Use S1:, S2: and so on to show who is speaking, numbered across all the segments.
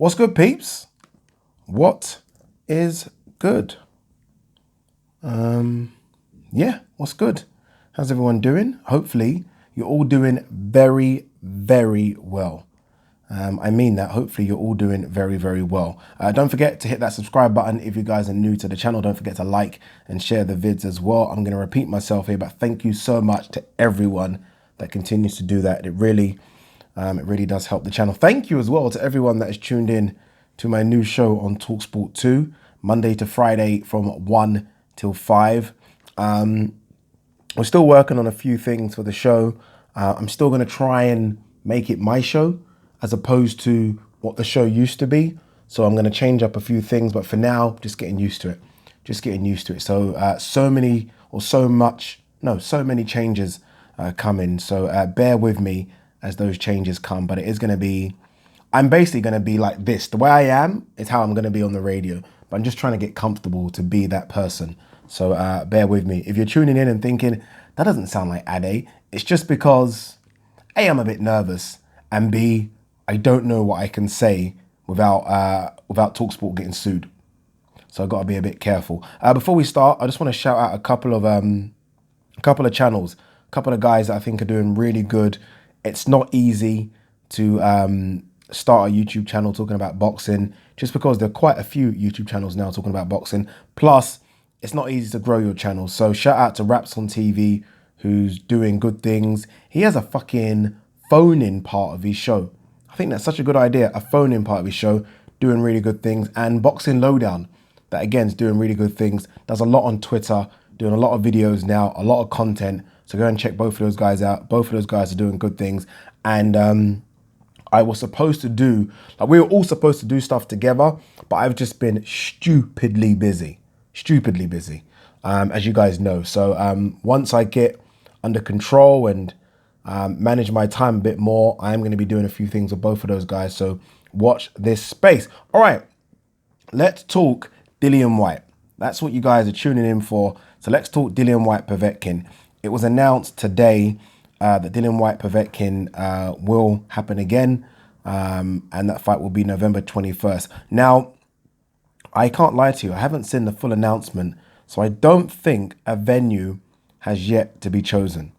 S1: What's good, peeps? What is good? Yeah, what's good? How's everyone doing? Hopefully, you're all doing very, very well. I mean that. Hopefully, you're all doing very, very well. Don't forget to hit that subscribe button if you guys are new to the channel. Don't forget to like and share the vids as well. I'm going to repeat myself here, but thank you so much to everyone that continues to do that. It really does help the channel. Thank you as well to everyone that is tuned in to my new show on TalkSport 2, Monday to Friday from 1 till 5. We're still working on a few things for the show. I'm still going to try and make it my show as opposed to what the show used to be. So I'm going to change up a few things, but for now, just getting used to it. So so many changes coming. So bear with me as those changes come, but it is going to be, I'm basically going to be like this. The way I am is how I'm going to be on the radio, but I'm just trying to get comfortable to be that person. So bear with me. If you're tuning in and thinking, that doesn't sound like Ade, it's just because A, I'm a bit nervous, and B, I don't know what I can say without TalkSport getting sued. So I've got to be a bit careful. Before we start, I just want to shout out a couple of channels, a couple of guys that I think are doing really good. It's not easy to start a YouTube channel talking about boxing, just because there are quite a few YouTube channels now talking about boxing. Plus, it's not easy to grow your channel. So shout out to Raps on TV, who's doing good things. He has a fucking phone-in part of his show. I think that's such a good idea, a phone-in part of his show, doing really good things. And Boxing Lowdown, that again is doing really good things. Does a lot on Twitter, doing a lot of videos now, a lot of content. So go and check both of those guys out. Both of those guys are doing good things. And I was supposed to do, like we were all supposed to do stuff together, but I've just been stupidly busy, as you guys know. So once I get under control and manage my time a bit more, I'm going to be doing a few things with both of those guys. So watch this space. All right, let's talk Dillian Whyte. That's what you guys are tuning in for. So let's talk Dillian Whyte Povetkin. It was announced today that Dillian Whyte Povetkin will happen again, and that fight will be November 21st. Now, I can't lie to you, I haven't seen the full announcement, so I don't think a venue has yet to be chosen.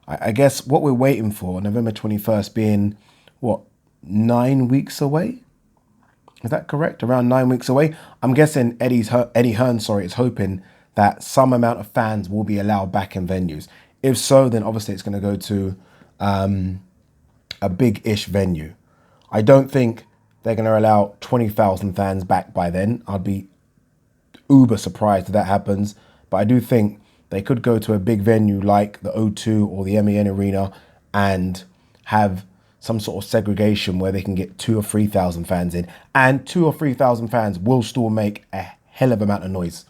S1: I guess what we're waiting for, November 21st being, what, 9 weeks away? Is that correct? Around 9 weeks away? I'm guessing Eddie Hearn, is hoping that some amount of fans will be allowed back in venues. If so, then obviously it's going to go to a big-ish venue. I don't think they're going to allow 20,000 fans back by then. I'd be uber surprised if that happens. But I do think they could go to a big venue like the O2 or the MEN Arena and have some sort of segregation where they can get 2,000 or 3,000 fans in. And 2,000 or 3,000 fans will still make a hell of amount of noise.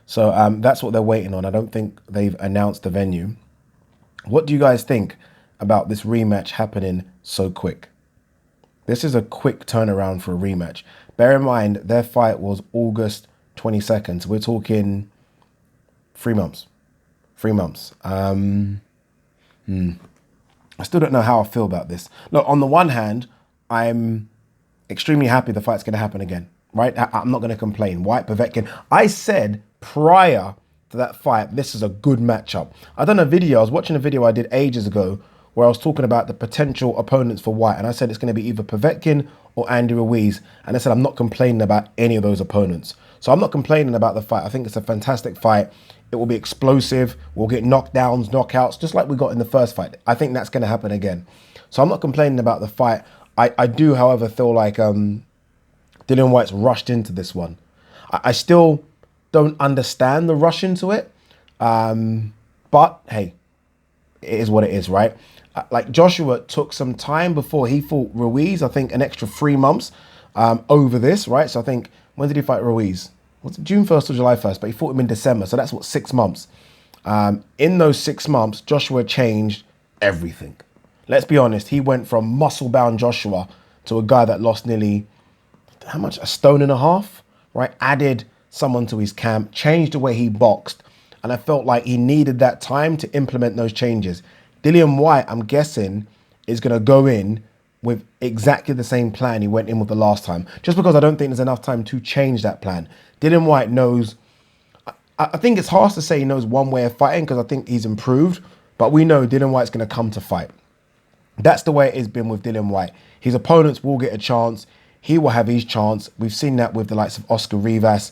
S1: So that's what they're waiting on. I don't think they've announced the venue. What do you guys think about this rematch happening so quick? This is a quick turnaround for a rematch. Bear in mind, their fight was August 22nd. So we're talking 3 months. I still don't know how I feel about this. Look, on the one hand, I'm extremely happy the fight's going to happen again, right? I'm not going to complain. Whyte Povetkin. I said prior to that fight, this is a good matchup. I done a video, I was watching a video I did ages ago where I was talking about the potential opponents for Whyte, and I said it's going to be either Povetkin or Andy Ruiz, and I said I'm not complaining about any of those opponents. So I'm not complaining about the fight. I think it's a fantastic fight. It will be explosive. We'll get knockdowns, knockouts, just like we got in the first fight. I think that's going to happen again. So I'm not complaining about the fight. I do, however, feel like Dillian Whyte's rushed into this one. I still don't understand the rush into it. But, hey, it is what it is, right? Like Joshua took some time before he fought Ruiz. I think an extra 3 months over this, right? So I think, when did he fight Ruiz? Was it June 1st or July 1st? But he fought him in December. So that's what, 6 months. In those 6 months, Joshua changed everything. Let's be honest. He went from muscle-bound Joshua to a guy that lost nearly, how much? 1.5 stones, right? Added someone to his camp, changed the way he boxed. And I felt like he needed that time to implement those changes. Dillian Whyte, I'm guessing, is going to go in with exactly the same plan he went in with the last time, just because I don't think there's enough time to change that plan. Dillian Whyte knows, I think it's hard to say he knows one way of fighting because I think he's improved, but we know Dillian Whyte's going to come to fight. That's the way it has been with Dillian Whyte. His opponents will get a chance. He will have his chance. We've seen that with the likes of Oscar Rivas,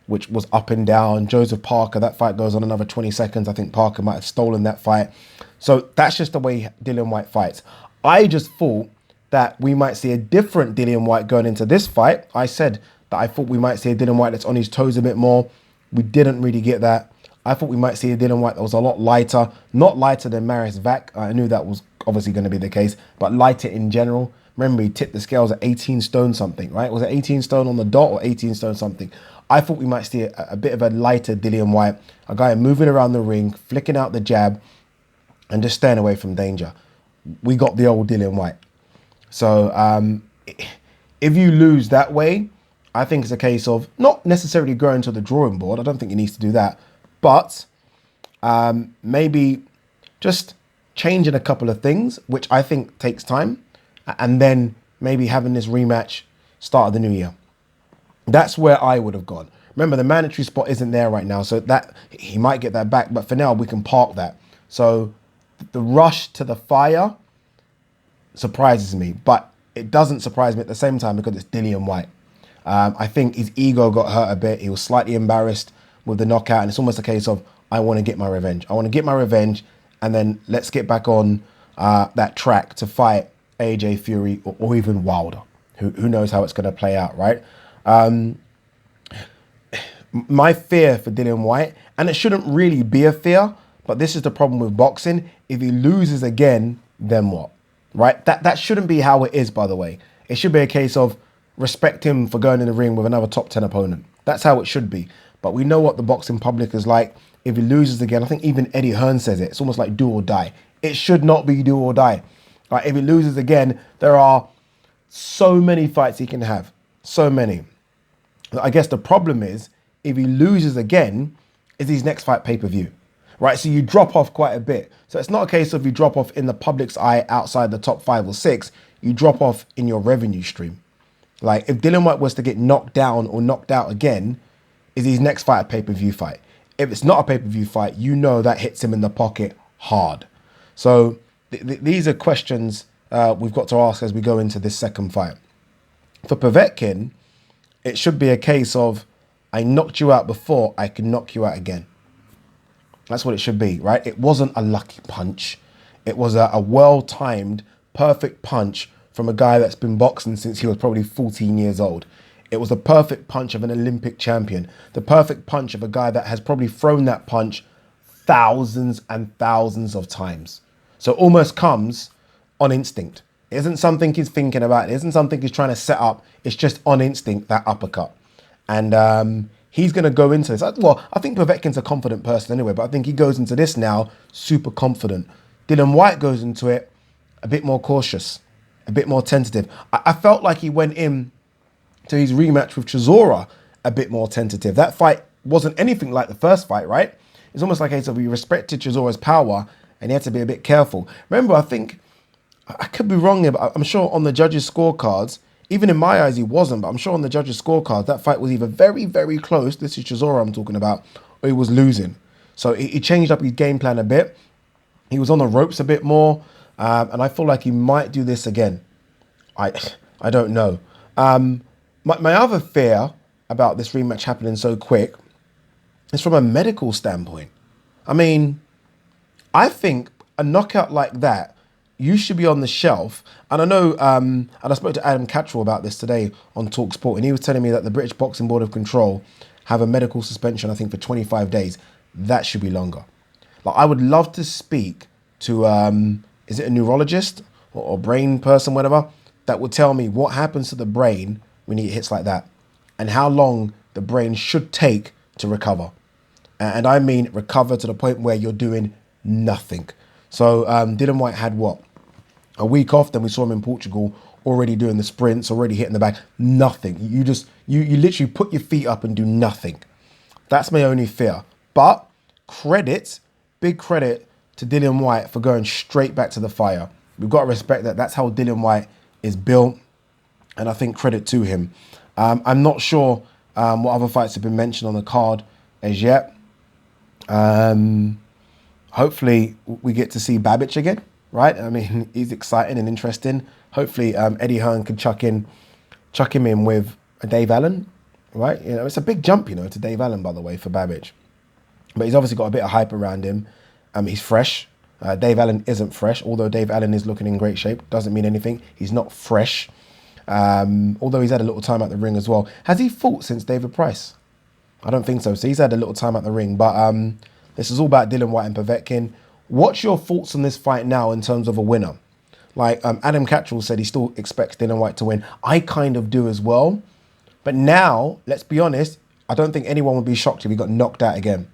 S1: which was up and down. Joseph Parker, that fight goes on another 20 seconds. I think Parker might have stolen that fight. So that's just the way Dillian Whyte fights. I just thought that we might see a different Dillian Whyte going into this fight. I said that I thought we might see a Dillian Whyte that's on his toes a bit more. We didn't really get that. I thought we might see a Dillian Whyte that was a lot lighter. Not lighter than Marius Vac. I knew that was obviously going to be the case, but lighter in general. Remember, he tipped the scales at 18 stone something, right? Was it 18 stone on the dot or 18 stone something? I thought we might see a bit of a lighter Dillian Whyte, a guy moving around the ring, flicking out the jab, and just staying away from danger. We got the old Dillian Whyte. So if you lose that way, I think it's a case of not necessarily going to the drawing board. I don't think he needs to do that, but maybe just changing a couple of things, which I think takes time, and then maybe having this rematch start of the new year. That's where I would have gone. Remember, the mandatory spot isn't there right now, so that he might get that back, but for now we can park that. So the rush to the fire surprises me, but it doesn't surprise me at the same time because it's Dillian Whyte. I think his ego got hurt a bit. He was slightly embarrassed with the knockout, and it's almost a case of, I want to get my revenge. I want to get my revenge, and then let's get back on that track to fight AJ Fury or even Wilder. Who knows how it's going to play out, right? My fear for Dillian Whyte, and it shouldn't really be a fear, but this is the problem with boxing. If he loses again, then what? Right? That shouldn't be how it is, by the way. It should be a case of respect him for going in the ring with another top 10 opponent. That's how it should be. But we know what the boxing public is like. If he loses again, I think even Eddie Hearn says it. It's almost like do or die. It should not be do or die. Right? If he loses again, there are so many fights he can have. So many. I guess the problem is, if he loses again, is his next fight pay-per-view. Right? So you drop off quite a bit. So it's not a case of you drop off in the public's eye outside the top 5 or 6. You drop off in your revenue stream. Like, if Dillian Whyte was to get knocked down or knocked out again, is his next fight a pay-per-view fight? If it's not a pay-per-view fight, you know that hits him in the pocket hard. So these are questions we've got to ask as we go into this second fight. For Povetkin, it should be a case of, I knocked you out before, I can knock you out again. That's what it should be, right? It wasn't a lucky punch. It was a well-timed, perfect punch from a guy that's been boxing since he was probably 14 years old. It was the perfect punch of an Olympic champion. The perfect punch of a guy that has probably thrown that punch thousands and thousands of times. So it almost comes on instinct. It isn't something he's thinking about. It isn't something he's trying to set up. It's just on instinct, that uppercut. And he's going to go into this. Well, I think Povetkin's a confident person anyway, but I think he goes into this now super confident. Dillian Whyte goes into it a bit more cautious, a bit more tentative. I felt like he went in to his rematch with Chisora a bit more tentative. That fight wasn't anything like the first fight, right? It's almost like a case of he respected Chisora's power and he had to be a bit careful. Remember, I think, I could be wrong here, but I'm sure on the judges' scorecards, even in my eyes he wasn't, but I'm sure on the judges' scorecards, that fight was either very, very close, this is Chisora I'm talking about, or he was losing. So he changed up his game plan a bit. He was on the ropes a bit more, and I feel like he might do this again. I don't know. My other fear about this rematch happening so quick is from a medical standpoint. I mean, I think a knockout like that, you should be on the shelf. And I know, and I spoke to Adam Cattrall about this today on TalkSport, and he was telling me that the British Boxing Board of Control have a medical suspension, I think, for 25 days. That should be longer. Like, I would love to speak to, is it a neurologist or brain person, whatever, that would tell me what happens to the brain when he hits like that and how long the brain should take to recover. And I mean recover to the point where you're doing nothing. So Dillian Whyte had what? A week off, then we saw him in Portugal already doing the sprints, already hitting the bag. Nothing. You literally put your feet up and do nothing. That's my only fear. But credit, big credit to Dillian Whyte for going straight back to the fire. We've got to respect that. That's how Dillian Whyte is built, and I think credit to him. I'm not sure what other fights have been mentioned on the card as yet. Hopefully we get to see Babic again, right? I mean, he's exciting and interesting. Hopefully Eddie Hearn can chuck him in with a Dave Allen, right? You know, it's a big jump, you know, to Dave Allen, by the way, for Babic. But he's obviously got a bit of hype around him. He's fresh. Dave Allen isn't fresh, although Dave Allen is looking in great shape. Doesn't mean anything. He's not fresh. Although he's had a little time at the ring as well. Has he fought since David Price? I don't think so. So he's had a little time at the ring. But this is all about Dillian Whyte and Povetkin. What's your thoughts on this fight now in terms of a winner? Like Adam Cattrall said he still expects Dillian Whyte to win. I kind of do as well. But now, let's be honest, I don't think anyone would be shocked if he got knocked out again.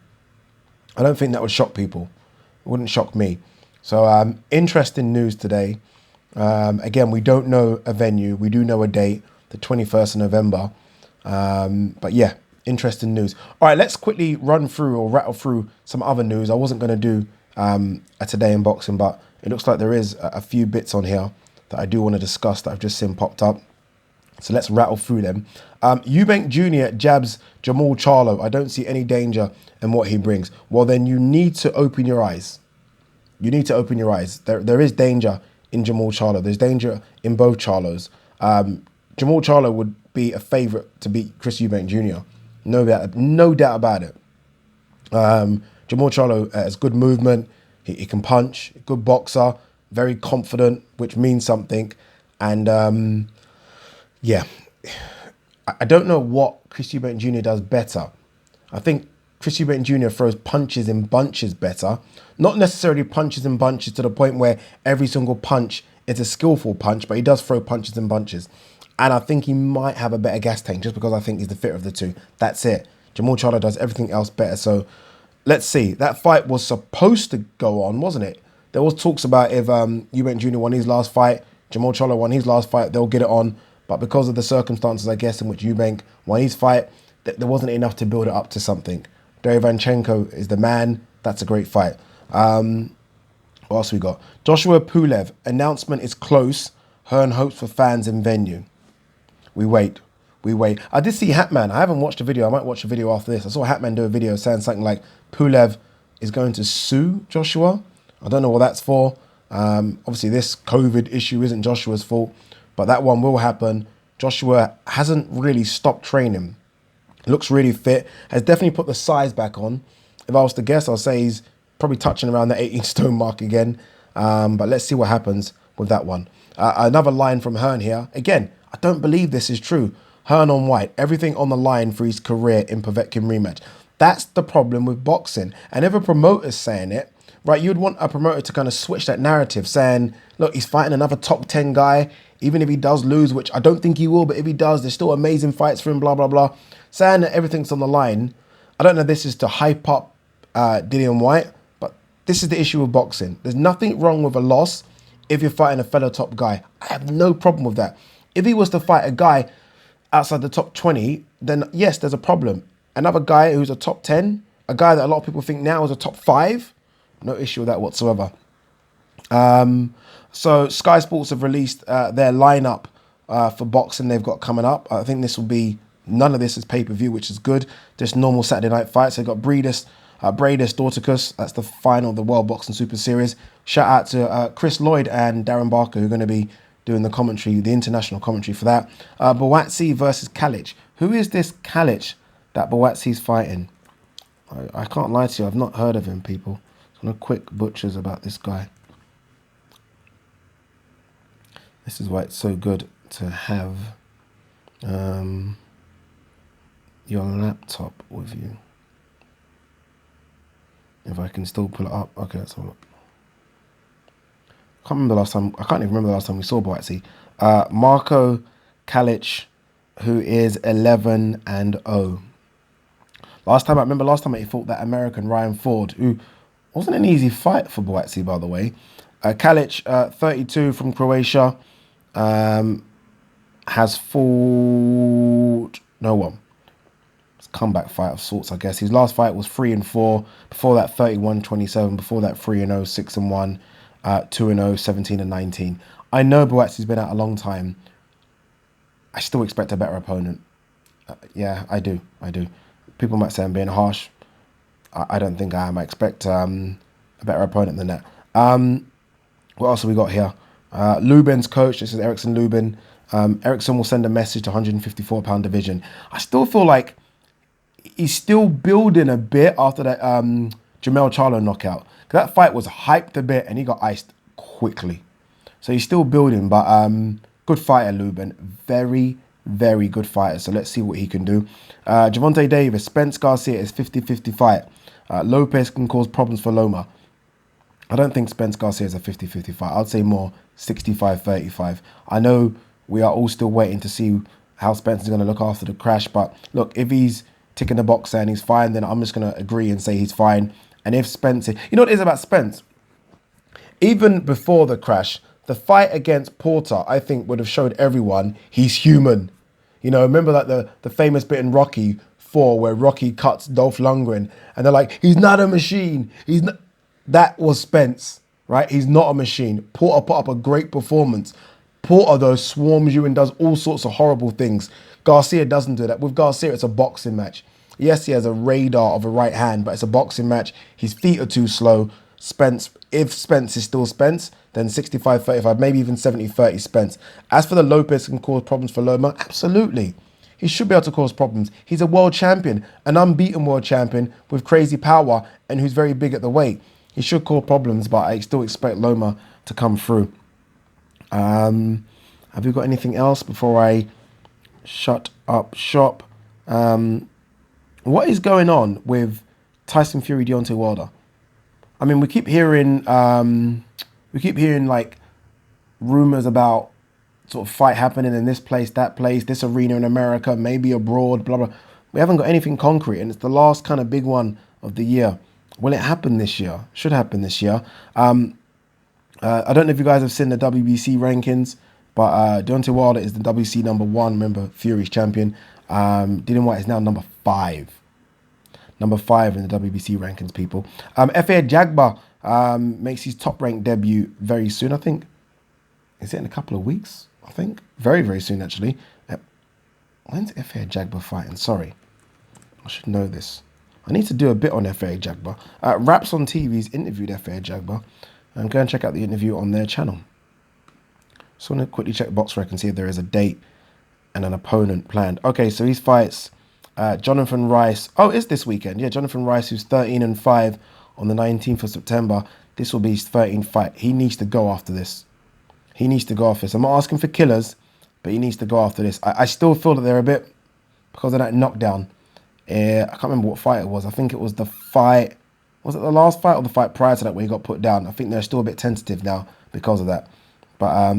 S1: I don't think that would shock people. It wouldn't shock me. So interesting news today. Again, we don't know a venue. We do know a date, the 21st of November. But yeah, interesting news. All right, let's quickly run through or rattle through some other news. I wasn't going to do a Today in Boxing, but it looks like there is a few bits on here that I do want to discuss that I've just seen popped up. So let's rattle through them. Eubank Jr. jabs Jamal Charlo. I don't see any danger in what he brings. Well, then you need to open your eyes. You need to open your eyes. There is danger in Jamal Charlo. There's danger in both Charlos. Jamal Charlo would be a favourite to beat Chris Eubank Jr. No doubt about it. Jamal Charlo has good movement. He can punch. Good boxer. Very confident, which means something. And yeah, I don't know what Chris Eubank Jr. does better. I think Chris Eubank Jr. throws punches in bunches better. Not necessarily punches in bunches to the point where every single punch is a skillful punch, but he does throw punches in bunches. And I think he might have a better gas tank just because I think he's the fitter of the two. That's it. Jamal Charlo does everything else better. So let's see. That fight was supposed to go on, wasn't it? There was talks about if Eubank Jr. won his last fight, Jamal Charlo won his last fight, they'll get it on. But because of the circumstances, I guess, in which Eubank won his fight, there wasn't enough to build it up to something. Derevyanchenko is the man. That's a great fight. What else we got? Joshua Pulev. Announcement is close. Hearn hopes for fans in venue. We wait. I did see Hatman. I haven't watched a video. I might watch a video after this. I saw Hatman do a video saying something like Pulev is going to sue Joshua. I don't know what that's for. Obviously, this COVID issue isn't Joshua's fault, but that one will happen. Joshua hasn't really stopped training. Looks really fit. Has definitely put the size back on. If I was to guess, I'll say he's probably touching around the 18 stone mark again. But let's see what happens with that one. Another line from Hearn here. Again, I don't believe this is true. Hearn on Whyte. Everything on the line for his career in Povetkin rematch. That's the problem with boxing. And if a promoter's saying it, right, you'd want a promoter to kind of switch that narrative, saying, look, he's fighting another top 10 guy. Even if he does lose, which I don't think he will, but if he does, there's still amazing fights for him, blah, blah, blah. Saying that everything's on the line. I don't know if this is to hype up Dillian Whyte, but this is the issue with boxing. There's nothing wrong with a loss if you're fighting a fellow top guy. I have no problem with that. If he was to fight a guy outside the top 20, then yes, there's a problem. Another guy who's a top 10, a guy that a lot of people think now is a top 5, no issue with that whatsoever. So Sky Sports have released their lineup for boxing they've got coming up. I think this will be, none of this is pay-per-view, which is good. Just normal Saturday night fights. They've got Bradis Dorticus. That's the final of the World Boxing Super Series. Shout out to Chris Lloyd and Darren Barker, who are going to be doing the commentary, the international commentary for that. Buatsi versus Kalic. Who is this Kalic that Buatsi's fighting? I can't lie to you. I've not heard of him, people. So quick butchers about this guy. This is why it's so good to have your laptop with you. If I can still pull it up. Okay, let's have a look. I can't even remember the last time we saw Buatsi. Marco Kalic, who is 11-0. Last time he fought that American Ryan Ford, who wasn't an easy fight for Buatsi, by the way. Kalic, 32 from Croatia, has fought no one. It's a comeback fight of sorts, I guess. His last fight was 3-4. Before that, 31-27. Before that, 3-0, 6-1. 2-0, 17 and 19. I know Boatsi's been out a long time. I still expect a better opponent. Yeah, I do. People might say I'm being harsh. I don't think I am. I expect a better opponent than that. What else have we got here? Lubin's coach. This is Ericsson Lubin. Ericsson will send a message to 154-pound division. I still feel like he's still building a bit after that Jamel Charlo knockout. That fight was hyped a bit and he got iced quickly. So he's still building, but good fighter, Lubin. Very, very good fighter. So let's see what he can do. Gervonta Davis, Spence Garcia is 50-50 fight. Lopez can cause problems for Loma. I don't think Spence Garcia is a 50-50 fight. I'd say more 65-35. I know we are all still waiting to see how Spence is going to look after the crash. But look, if he's ticking the box and he's fine, then I'm just going to agree and say he's fine. And if Spence... You know what it is about Spence? Even before the crash, the fight against Porter, I think, would have showed everyone he's human. You know, remember like the famous bit in Rocky 4 where Rocky cuts Dolph Lundgren and they're like, he's not a machine. He's not... That was Spence, right? He's not a machine. Porter put up a great performance. Porter, though, swarms you and does all sorts of horrible things. Garcia doesn't do that. With Garcia, it's a boxing match. Yes, he has a radar of a right hand, but it's a boxing match. His feet are too slow. Spence, if Spence is still Spence, then 65-35, maybe even 70-30 Spence. As for the Lopez can cause problems for Loma, absolutely. He should be able to cause problems. He's a world champion, an unbeaten world champion with crazy power and who's very big at the weight. He should cause problems, but I still expect Loma to come through. Have you got anything else before I shut up shop? What is going on with Tyson Fury, Deontay Wilder? I mean, we keep hearing like rumors about sort of fight happening in this place, that place, this arena in America, maybe abroad, blah, blah. We haven't got anything concrete, and it's the last kind of big one of the year. Will it happen this year? Should happen this year. I don't know if you guys have seen the WBC rankings, but Deontay Wilder is the WBC number 1. Remember, Fury's champion. Dillian White is now number 5. Number 5 in the WBC rankings, people. F.A. Jagba makes his top-ranked debut very soon, I think. Is it in a couple of weeks? I think. Very, very soon, actually. When's F.A. Jagba fighting? Sorry. I should know this. I need to do a bit on F.A. Jagba. Raps on TV's interviewed F.A. Jagba. Go and check out the interview on their channel. Just want to quickly check BoxRec and see if there is a date and an opponent planned. Okay, so these fights, Jonathan Rice. Oh, it's this weekend. Yeah, Jonathan Rice, who's 13-5 on the 19th of September. This will be his 13th fight. He needs to go after this. He needs to go after this. I'm not asking for killers, but he needs to go after this. I still feel that they're a bit, because of that knockdown. I can't remember what fight it was. I think it was the fight. Was it the last fight or the fight prior to that where he got put down? I think they're still a bit tentative now because of that. But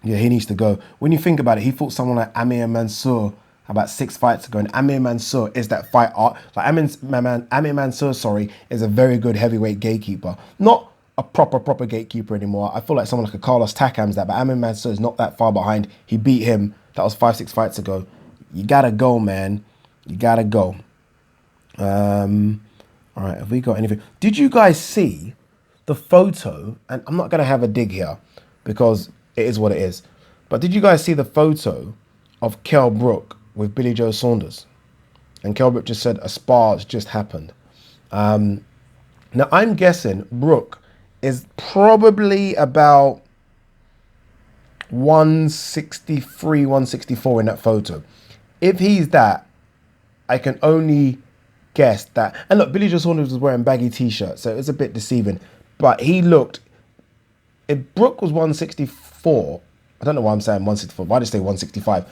S1: yeah, he needs to go. When you think about it, he fought someone like Amir Mansour about 6 fights ago, and Amir Mansour is that fight art. Like Amir Mansour, sorry, is a very good heavyweight gatekeeper. Not a proper gatekeeper anymore. I feel like someone like a Carlos Takam's that, but Amir Mansour is not that far behind. He beat him. That was 5-6 fights ago. You gotta go, man. You gotta go. All right, have we got anything? Did you guys see the photo? And I'm not going to have a dig here because it is what it is. But did you guys see the photo of Kell Brook with Billy Joe Saunders? And Kell Brook just said a spar's just happened. Now, I'm guessing Brook is probably about 163, 164 in that photo. If he's that, I can only guess that. And look, Billy Joe Saunders was wearing baggy t-shirts, so it was a bit deceiving. But he looked, if Brook was 164, I don't know why I'm saying 164, why did I say 165?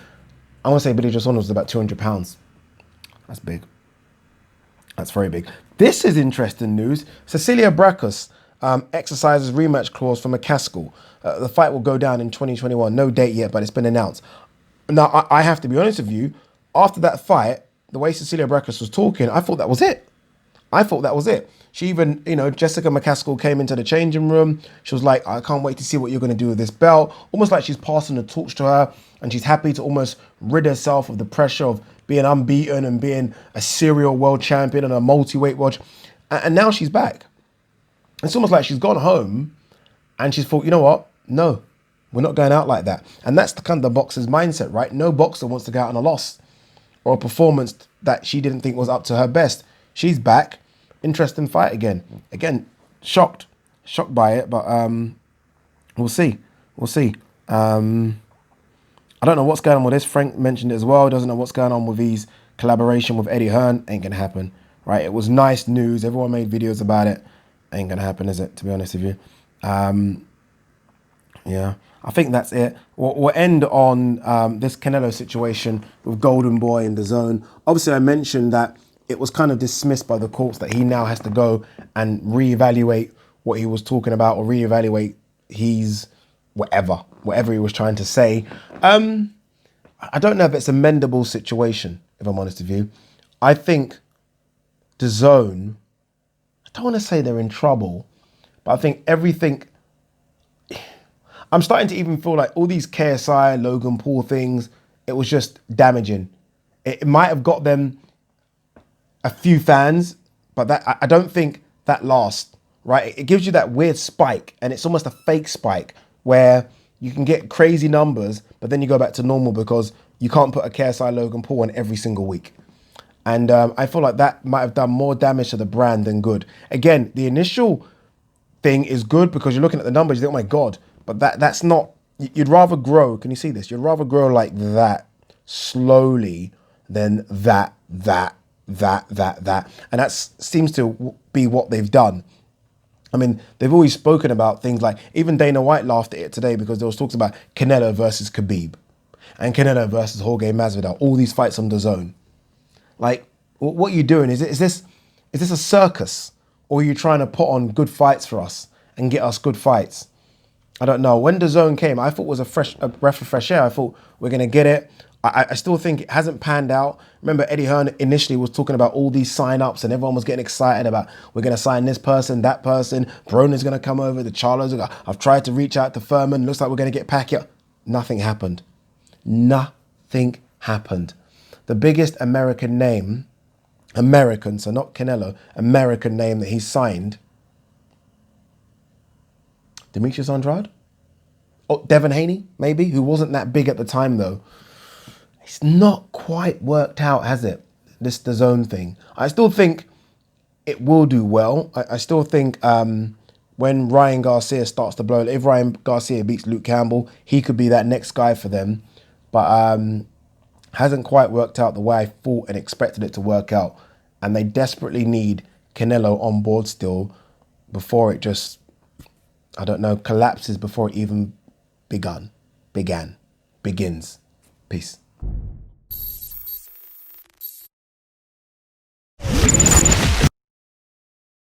S1: I want to say Billy Joe Saunders was about 200 pounds. That's big. That's very big. This is interesting news. Cecilia Brækhus exercises rematch clause for McCaskill. The fight will go down in 2021. No date yet, but it's been announced. Now, I have to be honest with you. After that fight, the way Cecilia Brækhus was talking, I thought that was it. I thought that was it. She even, Jessica McCaskill came into the changing room. She was like, I can't wait to see what you're going to do with this belt. Almost like she's passing the torch to her, and she's happy to almost rid herself of the pressure of being unbeaten and being a serial world champion and a multi-weight world. And now she's back. It's almost like she's gone home And she's thought, you know what? No, we're not going out like that. And that's the kind of the boxer's mindset, right? No boxer wants to go out on a loss or a performance that she didn't think was up to her best. She's back. Interesting fight again. Again, shocked by it, but we'll see. We'll see. I don't know what's going on with this. Frank mentioned it as well. Doesn't know what's going on with his collaboration with Eddie Hearn. Ain't gonna happen, right? It was nice news. Everyone made videos about it. Ain't gonna happen, is it? To be honest with you. Yeah, I think that's it. We'll end on this Canelo situation with Golden Boy and DAZN. Obviously, I mentioned that it was kind of dismissed by the courts that he now has to go and reevaluate what he was talking about or reevaluate his whatever he was trying to say. I don't know if it's a mendable situation, if I'm honest with you. I think DAZN, I don't want to say they're in trouble, but I think everything, I'm starting to even feel like all these KSI, Logan Paul things, it was just damaging. It might have got them a few fans, but that I don't think that lasts, right? It gives you that weird spike, and it's almost a fake spike where you can get crazy numbers, but then you go back to normal because you can't put a KSI Logan Paul on every single week. And I feel like that might have done more damage to the brand than good. Again, the initial thing is good because you're looking at the numbers, you think, oh my God, but that's not, you'd rather grow, can you see this? You'd rather grow like that, slowly, than that. And that seems to be what they've done. I mean, they've always spoken about things like, even Dana White laughed at it today because there was talks about Canelo versus Khabib and Canelo versus Jorge Masvidal, all these fights on DAZN. Like, what are you doing? Is this a circus, or are you trying to put on good fights for us and get us good fights? I don't know. When DAZN came, I thought it was a breath of fresh air. I thought we're going to get it. I still think it hasn't panned out. Remember, Eddie Hearn initially was talking about all these sign-ups and everyone was getting excited about, we're going to sign this person, that person, Broner's going to come over, the Charlo's going to, I've tried to reach out to Furman, looks like we're going to get Pacquiao. Nothing happened. Nothing happened. The biggest American name, American, so not Canelo, American name that he signed, Demetrius Andrade? Oh, Devin Haney, maybe, who wasn't that big at the time though. It's not quite worked out, has it? This DAZN thing. I still think it will do well. I still think when Ryan Garcia starts to blow, if Ryan Garcia beats Luke Campbell, he could be that next guy for them. But hasn't quite worked out the way I thought and expected it to work out. And they desperately need Canelo on board still before it just, I don't know, collapses before it even begins. Peace.